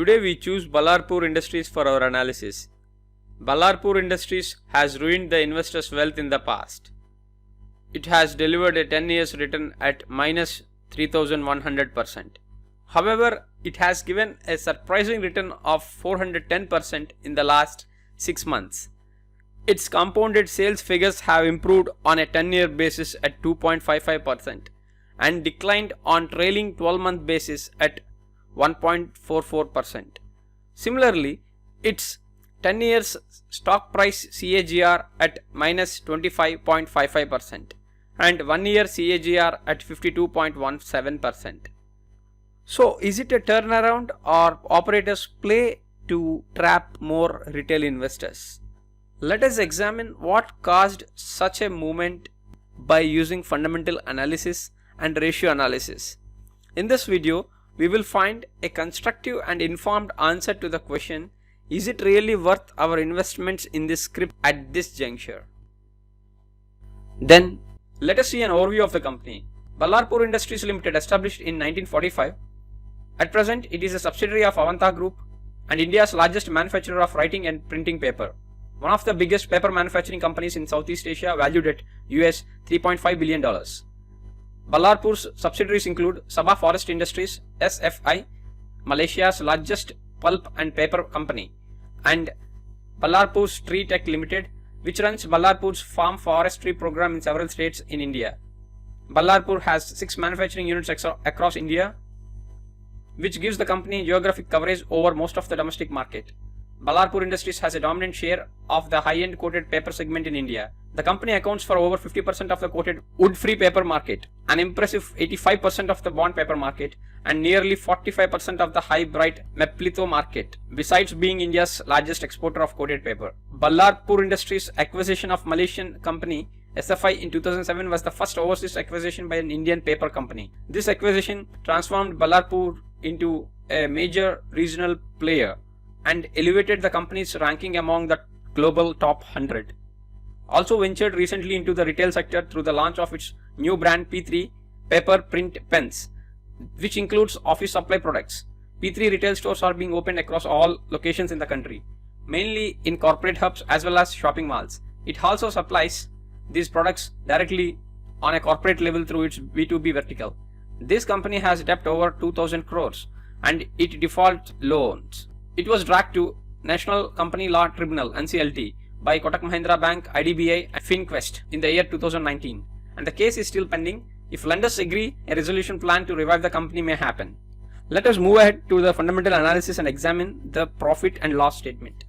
Today we choose Ballarpur Industries for our analysis. Ballarpur Industries has ruined the investors' wealth in the past. It has delivered a 10 years return at minus 3100%. However, it has given a surprising return of 410% in the last 6 months. Its compounded sales figures have improved on a 10-year basis at 2.55% and declined on trailing 12-month basis at 1.44%. Similarly, its 10 years stock price CAGR at minus 25.55% and 1 year CAGR at 52.17%. So is it a turnaround or operators play to trap more retail investors? Let us examine what caused such a movement by using fundamental analysis and ratio analysis. In this video, we will find a constructive and informed answer to the question, is it really worth our investments in this script at this juncture? Then, let us see an overview of the company. Ballarpur Industries Limited, established in 1945. At present, it is a subsidiary of Avanta Group and India's largest manufacturer of writing and printing paper. One of the biggest paper manufacturing companies in Southeast Asia, valued at US $3.5 billion. Ballarpur's subsidiaries include Sabah Forest Industries, SFI, Malaysia's largest pulp and paper company, and Ballarpur's Tree Tech Limited, which runs Ballarpur's farm forestry program in several states in India. Ballarpur has 6 manufacturing units across India, which gives the company geographic coverage over most of the domestic market. Ballarpur Industries has a dominant share of the high-end coated paper segment in India. The company accounts for over 50% of the coated wood-free paper market, an impressive 85% of the bond paper market, and nearly 45% of the high bright Meplitho market, besides being India's largest exporter of coated paper. Ballarpur Industries' acquisition of Malaysian company SFI in 2007 was the first overseas acquisition by an Indian paper company. This acquisition transformed Ballarpur into a major regional player and elevated the company's ranking among the global top 100. Also ventured recently into the retail sector through the launch of its new brand P3 Paper Print Pens, which includes office supply products. P3 retail stores are being opened across all locations in the country, mainly in corporate hubs as well as shopping malls. It also supplies these products directly on a corporate level through its B2B vertical. This company has debt over 2000 crores and it defaults loans. It was dragged to National Company Law Tribunal (NCLT) by Kotak Mahindra Bank, IDBI and FinQuest in the year 2019, and the case is still pending. If lenders agree, a resolution plan to revive the company may happen. Let us move ahead to the fundamental analysis and examine the profit and loss statement.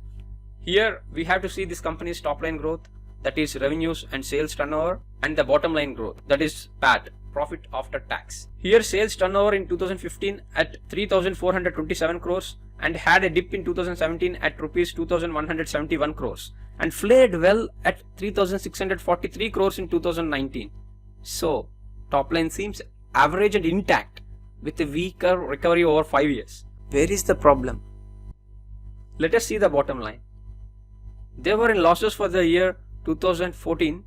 Here we have to see this company's top line growth, that is revenues and sales turnover, and the bottom line growth, that is PAT, profit after tax. Here sales turnover in 2015 at 3,427 crores and had a dip in 2017 at rupees 2,171 crores and flared well at 3,643 crores in 2019. So top line seems average and intact with a weaker recovery over 5 years. Where is the problem? Let us see the bottom line. They were in losses for the year 2014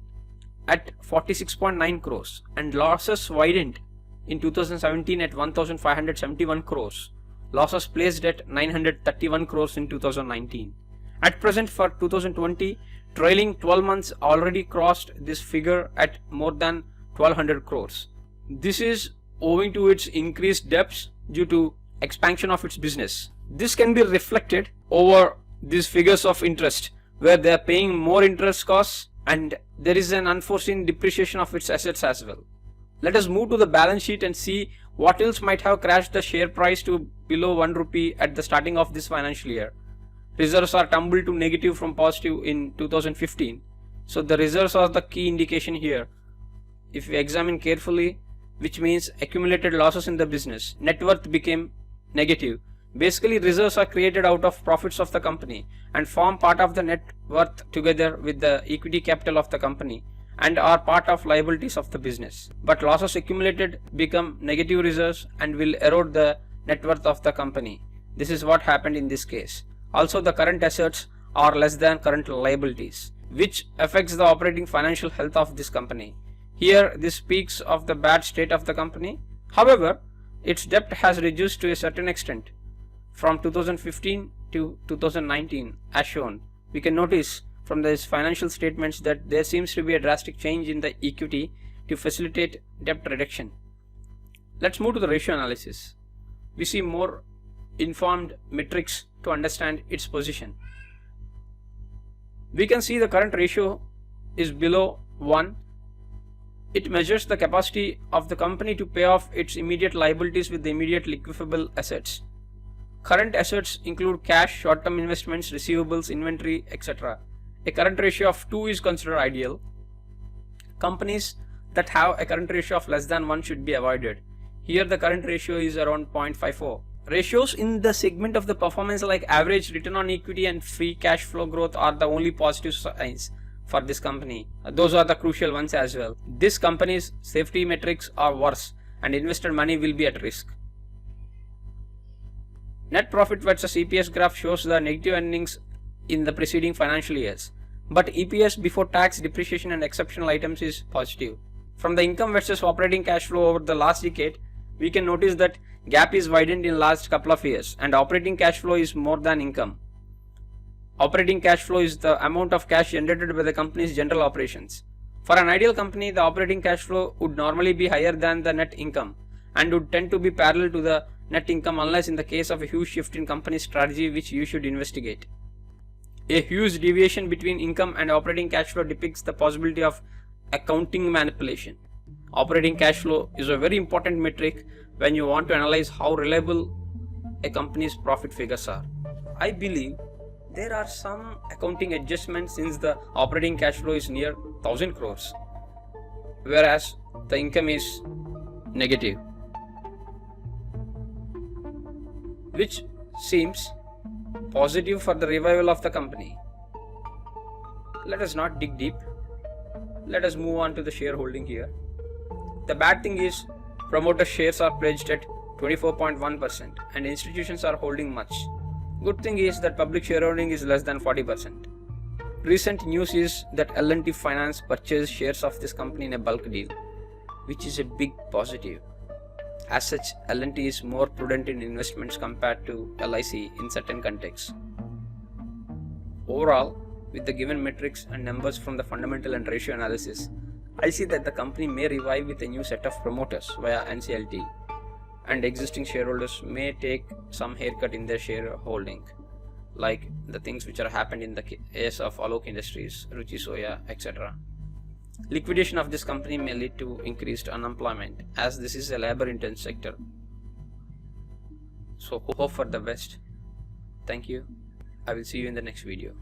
at 46.9 crores and losses widened in 2017 at 1,571 crores. Losses placed at 931 crores in 2019. At present for 2020, trailing 12 months already crossed this figure at more than 1200 crores. This is owing to its increased debts due to expansion of its business. This can be reflected over these figures of interest, where they are paying more interest costs and there is an unforeseen depreciation of its assets as well. Let us move to the balance sheet and see what else might have crashed the share price to below 1 rupee at the starting of this financial year. Reserves are tumbled to negative from positive in 2015. So the reserves are the key indication here. If we examine carefully, which means accumulated losses in the business, net worth became negative. Basically, reserves are created out of profits of the company and form part of the net worth together with the equity capital of the company and are part of liabilities of the business. But losses accumulated become negative reserves and will erode the net worth of the company. This is what happened in this case. Also, the current assets are less than current liabilities, which affects the operating financial health of this company. Here, this speaks of the bad state of the company. However, its debt has reduced to a certain extent. from 2015 to 2019 as shown. We can notice from these financial statements that there seems to be a drastic change in the equity to facilitate debt reduction. Let's move to the ratio analysis. We see more informed metrics to understand its position. We can see the current ratio is below 1. It measures the capacity of the company to pay off its immediate liabilities with the immediate liquidable assets. Current assets include cash, short-term investments, receivables, inventory, etc. A current ratio of 2 is considered ideal. Companies that have a current ratio of less than 1 should be avoided. Here the current ratio is around 0.54. Ratios in the segment of the performance like average return on equity and free cash flow growth are the only positive signs for this company. Those are the crucial ones as well. This company's safety metrics are worse and invested money will be at risk. Net profit versus EPS graph shows the negative earnings in the preceding financial years, but EPS before tax, depreciation and exceptional items is positive. From the income versus operating cash flow over the last decade, we can notice that gap is widened in last couple of years and operating cash flow is more than income. Operating cash flow is the amount of cash generated by the company's general operations. For an ideal company, the operating cash flow would normally be higher than the net income and would tend to be parallel to the net income unless in the case of a huge shift in company strategy which you should investigate. A huge deviation between income and operating cash flow depicts the possibility of accounting manipulation. Operating cash flow is a very important metric when you want to analyze how reliable a company's profit figures are. I believe there are some accounting adjustments since the operating cash flow is near 1000 crores, whereas the income is negative, which seems positive for the revival of the company. Let us not dig deep. Let us move on to the shareholding here. The bad thing is promoter shares are pledged at 24.1% and institutions are holding much. Good thing is that public shareholding is less than 40%. Recent news is that L&T Finance purchased shares of this company in a bulk deal, which is a big positive. As such, L&T is more prudent in investments compared to LIC in certain contexts. Overall, with the given metrics and numbers from the fundamental and ratio analysis, I see that the company may revive with a new set of promoters via NCLT, and existing shareholders may take some haircut in their shareholding, like the things which are happened in the case of Alok Industries, Ruchi Soya, etc. Liquidation of this company may lead to increased unemployment as this is a labor-intensive sector. So hope for the best. Thank you. I will see you in the next video.